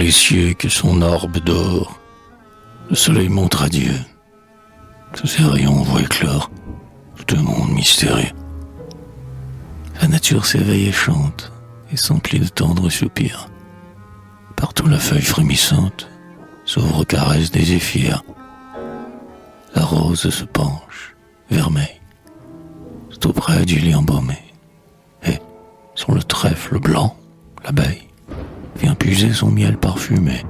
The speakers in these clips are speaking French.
les cieux que son orbe d'or, le soleil montre à Dieu. Sous ses rayons on voit éclore tout un monde mystérieux. La nature s'éveille et chante, et s'emplit de tendres soupirs. Partout la feuille frémissante s'ouvre aux caresses des zéphyrs. La rose se penche, vermeille, tout près du lit embaumé. Et, sur le trèfle blanc, l'abeille vient puiser son miel parfumé.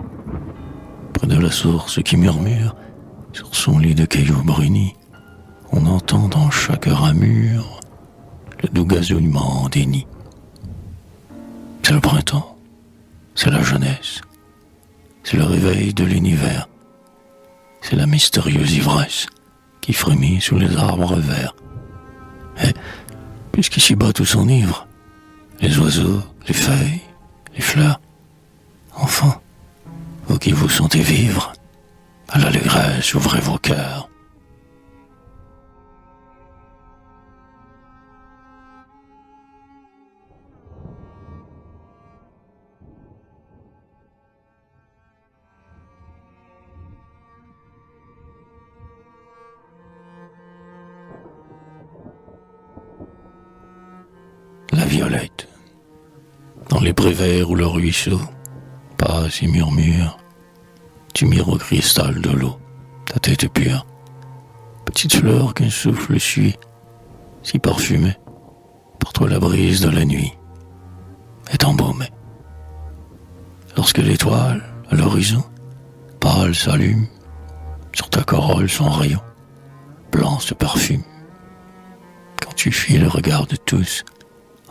Près de la source qui murmure, sur son lit de cailloux brunis, on entend dans chaque ramure le doux gazouillement des nids. C'est le printemps, c'est la jeunesse, c'est le réveil de l'univers, c'est la mystérieuse ivresse qui frémit sous les arbres verts. Et, puisqu'ici bas tout s'enivre, les oiseaux, les feuilles, les fleurs, enfin, vous qui vous sentez vivre, à l'allégresse ouvrez vos cœurs. La violette, dans les prés verts où le ruisseau passe et murmure, tu mires au cristal de l'eau, ta tête pure, petite fleur qu'un souffle suit, si parfumée, par toi la brise de la nuit est embaumée. Lorsque l'étoile, à l'horizon, pâle s'allume, sur ta corolle son rayon, blanc se parfume. Quand tu fuis le regard de tous,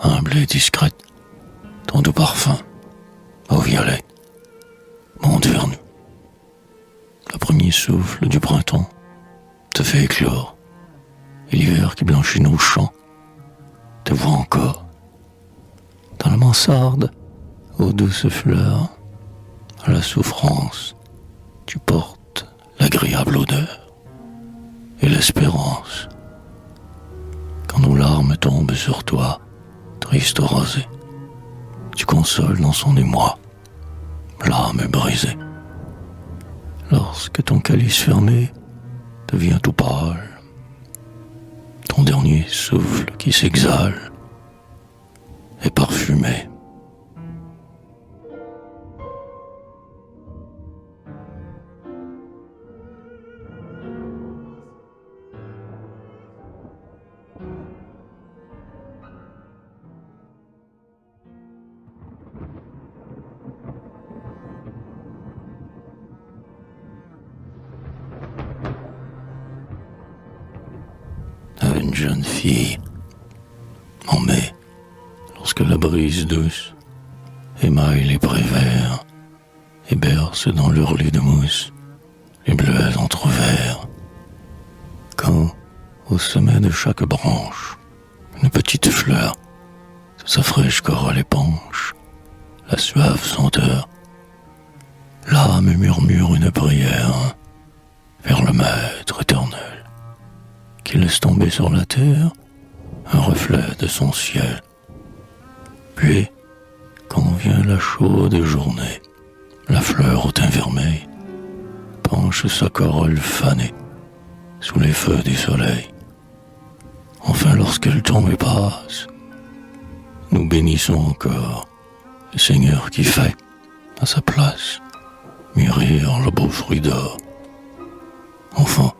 humble et discrète, ton doux parfum, ô violette, monte vers nous. Le premier souffle du printemps te fait éclore, et l'hiver qui blanchit nos champs te voit encore. Dans la mansarde, aux douces fleurs, à la souffrance, tu portes l'agréable odeur et l'espérance. Quand nos larmes tombent sur toi, triste rosée, tu consoles dans son émoi l'âme brisée. Lorsque ton calice fermé devient tout pâle, ton dernier souffle qui s'exhale est parfumé. Une jeune fille, en mai, lorsque la brise douce émaille les prés verts et berce dans leur lit de mousse les bleuets entrouverts. Quand, au sommet de chaque branche, une petite fleur, sous sa fraîche corolle épanche, la suave senteur, l'âme murmure une prière vers le Maître éternel, qui laisse tomber sur la terre un reflet de son ciel. Puis, quand vient la chaude journée, la fleur au teint vermeil penche sa corolle fanée sous les feux du soleil. Enfin, lorsqu'elle tombe et passe, nous bénissons encore le Seigneur qui fait, à sa place, mûrir le beau fruit d'or. Enfin,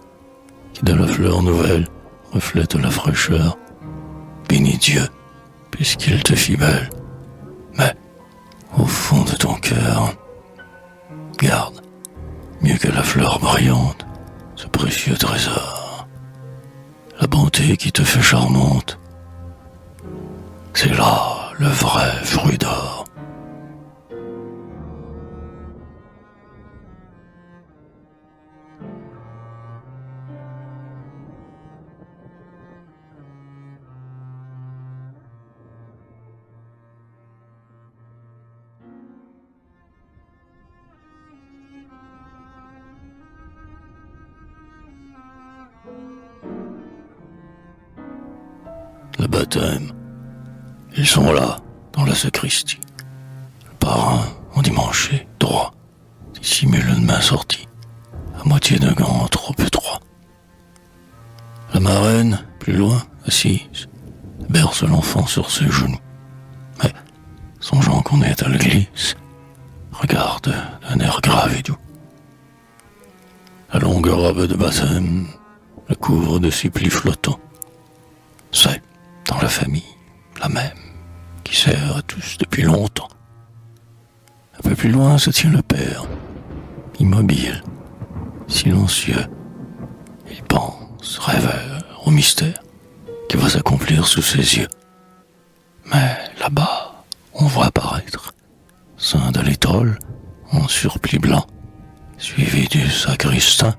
qui de la fleur nouvelle reflète la fraîcheur, bénis Dieu, puisqu'il te fit belle. Mais, au fond de ton cœur, garde, mieux que la fleur brillante, ce précieux trésor. La bonté qui te fait charmante, c'est là le vrai fruit d'or. Le baptême, ils sont là, dans la sacristie. Le parrain endimanché, droit, simule une main sortie, à moitié d'un gant trop étroit. La marraine, plus loin, assise, berce l'enfant sur ses genoux. Mais, songeant qu'on est à l'église, regarde d'un air grave et doux. La longue robe de baptême le couvre de ses plis flottants. C'est, dans la famille, la même, qui sert à tous depuis longtemps. Un peu plus loin se tient le père, immobile, silencieux. Il pense, rêveur, au mystère qui va s'accomplir sous ses yeux. Mais là-bas, on voit apparaître, saint de l'étole, en surplis blanc, suivi du sacristain,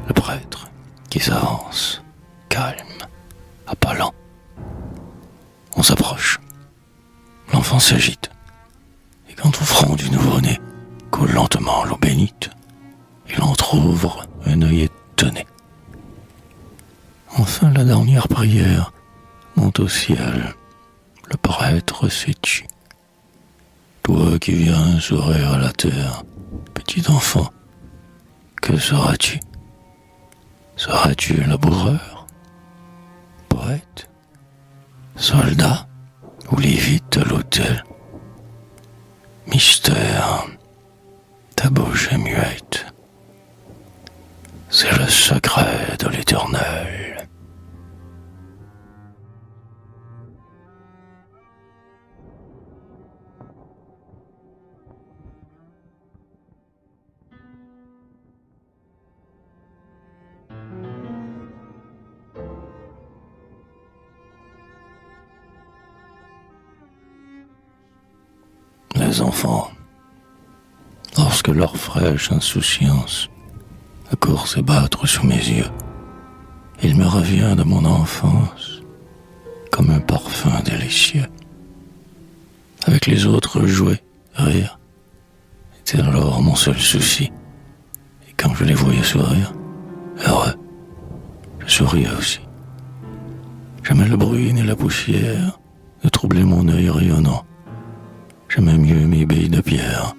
le prêtre qui s'avance, calme, à pas lents. On s'approche. L'enfant s'agite. Et quand au front du nouveau-né coule lentement l'eau bénite, il entr'ouvre un œil étonné. Enfin la dernière prière monte au ciel. Le prêtre s'étue. Toi qui viens sourire à la terre, petit enfant, que seras-tu? Seras-tu laboureur, poète, soldat ou lévite à l'autel? Mystère, ta bouche est muette. C'est le secret de l'Éternel. Les enfants, lorsque leur fraîche insouciance accourt s'ébattre sous mes yeux, il me revient de mon enfance comme un parfum délicieux. Avec les autres, jouer, rire, était alors mon seul souci. Et quand je les voyais sourire, heureux, je souriais aussi. Jamais le bruit ni la poussière ne troublait mon œil rayonnant. J'aimais mieux mes billes de pierre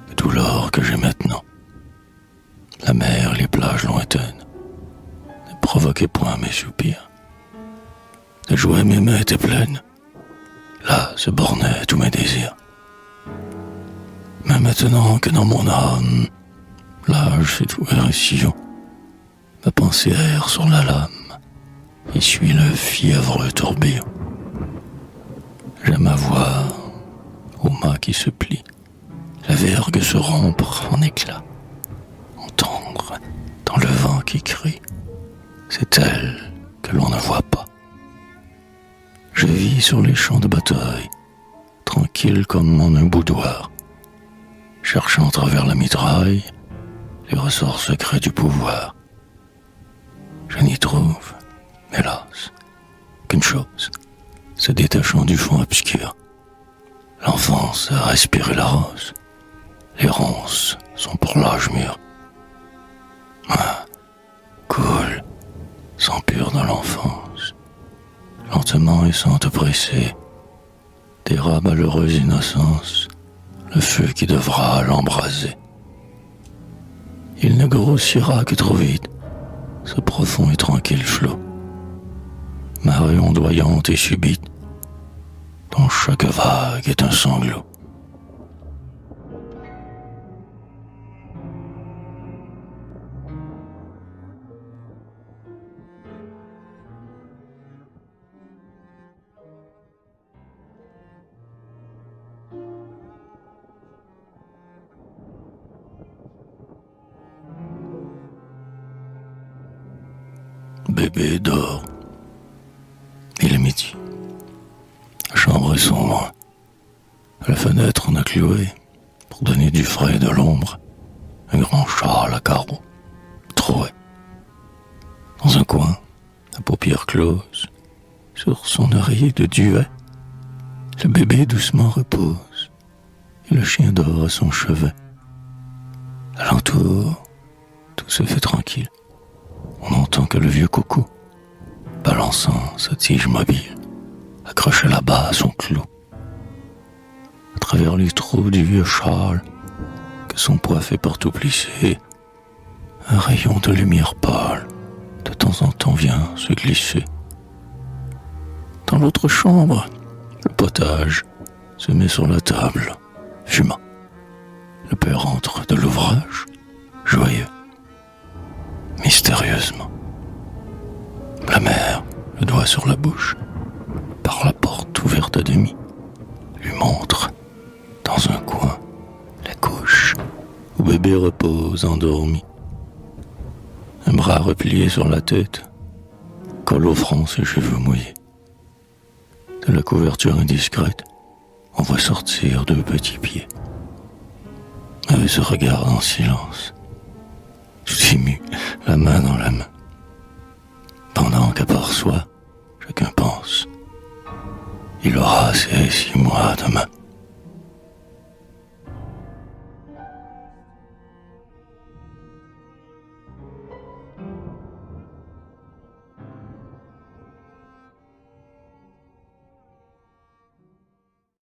que tout l'or que j'ai maintenant. La mer, les plages lointaines ne provoquaient point mes soupirs. De jouer mes mains étaient pleines. Là se bornaient tous mes désirs. Mais maintenant que dans mon âme, l'âge s'est ouvert un sillon, ma pensée erre sur la lame et suit le fiévreux tourbillon. J'aime avoir au mât qui se plie, la vergue se rompre en éclats, entendre dans le vent qui crie, c'est elle que l'on ne voit pas. Je vis sur les champs de bataille, tranquille comme en un boudoir, cherchant à travers la mitraille les ressorts secrets du pouvoir. Je n'y trouve, hélas, qu'une chose, se détachant du fond obscur. L'enfance a respiré la rose. Les ronces sont pour l'âge mûr. Cool, sans pur dans l'enfance, lentement et sans te presser, dérape à l'heureuse innocence le feu qui devra l'embraser. Il ne grossira que trop vite, ce profond et tranquille flot, marée ondoyante et subite, dont chaque vague est un sanglot. Bébé dort. Il est midi. La chambre est sombre. À la fenêtre, on a cloué, pour donner du frais et de l'ombre, un grand châle à carreaux, troué. Dans un coin, à paupières closes, sur son oreiller de duvet, le bébé doucement repose, et le chien dort à son chevet. Alentour, tout se fait tranquille. On n'entend que le vieux coucou, balançant sa tige mobile, accroché là-bas à son clou. À travers les trous du vieux châle, que que son poids fait partout plisser. Un rayon de lumière pâle, de temps en temps, vient se glisser. Dans l'autre chambre, le potage se met sur la table, fumant. Le père entre de l'ouvrage, joyeux, mystérieusement. La mère, le doigt sur la bouche, par la porte ouverte à demi, lui montre, dans un coin, la couche où bébé repose endormi. Un bras replié sur la tête, colle au front ses cheveux mouillés. De la couverture indiscrète, on voit sortir deux petits pieds. Elle se regarde en silence, tout ému, la main dans la main. Pendant qu'à part soi, chacun pense, il aura ses 6 mois demain.